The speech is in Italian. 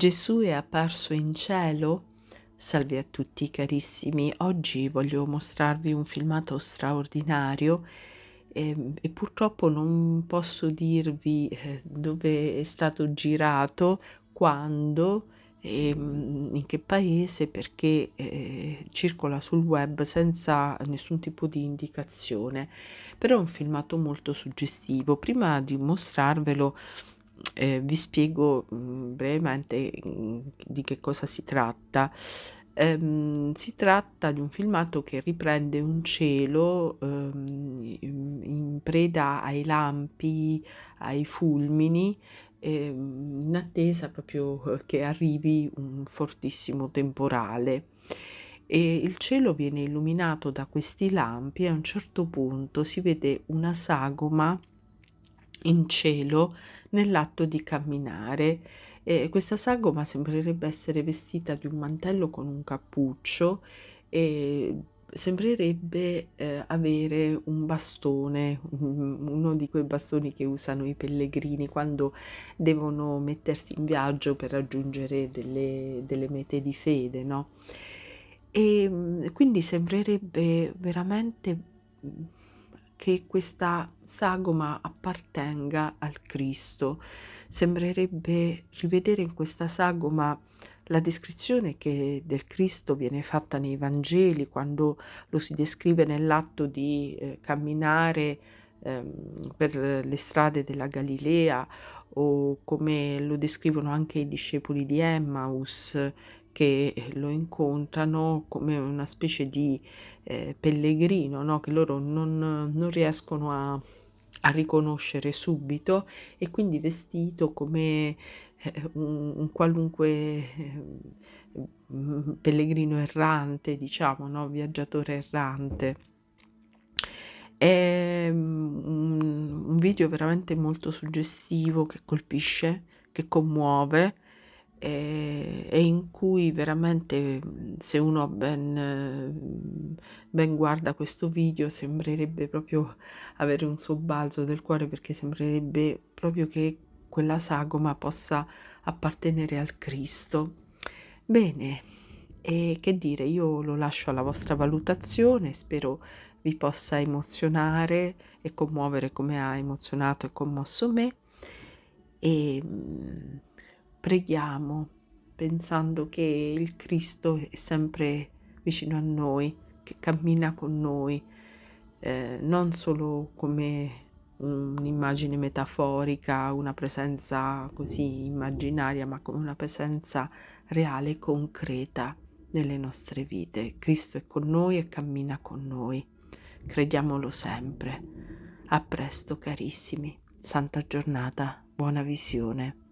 Gesù è apparso in cielo? Salve a tutti carissimi, oggi voglio mostrarvi un filmato straordinario e purtroppo non posso dirvi dove è stato girato, quando, in che paese, perché circola sul web senza nessun tipo di indicazione, però è un filmato molto suggestivo. Prima di mostrarvelo vi spiego, brevemente, di che cosa si tratta. Si tratta di un filmato che riprende un cielo, in preda ai lampi, ai fulmini, in attesa proprio, che arrivi un fortissimo temporale. E il cielo viene illuminato da questi lampi e a un certo punto si vede una sagoma in cielo nell'atto di camminare. Questa sagoma sembrerebbe essere vestita di un mantello con un cappuccio e sembrerebbe, avere un bastone, uno di quei bastoni che usano i pellegrini quando devono mettersi in viaggio per raggiungere delle mete di fede, no, quindi sembrerebbe veramente, che questa sagoma appartenga al Cristo. Sembrerebbe rivedere in questa sagoma la descrizione che del Cristo viene fatta nei Vangeli, quando lo si descrive nell'atto di, camminare, per le strade della Galilea, o come lo descrivono anche i discepoli di Emmaus, che lo incontrano come una specie di pellegrino, no, che loro non riescono a riconoscere subito, e quindi vestito come un qualunque pellegrino errante, diciamo, no, viaggiatore errante. È un video veramente molto suggestivo, che colpisce, che commuove, e in cui veramente, se uno ben guarda questo video, sembrerebbe proprio avere un sobbalzo del cuore, perché sembrerebbe proprio che quella sagoma possa appartenere al Cristo. Bene, e che dire, io lo lascio alla vostra valutazione, spero vi possa emozionare e commuovere come ha emozionato e commosso me, e preghiamo pensando che il Cristo è sempre vicino a noi, che cammina con noi, non solo come un'immagine metaforica, una presenza così immaginaria, ma come una presenza reale e concreta nelle nostre vite. Cristo è con noi e cammina con noi. Crediamolo sempre. A presto carissimi. Santa giornata, buona visione.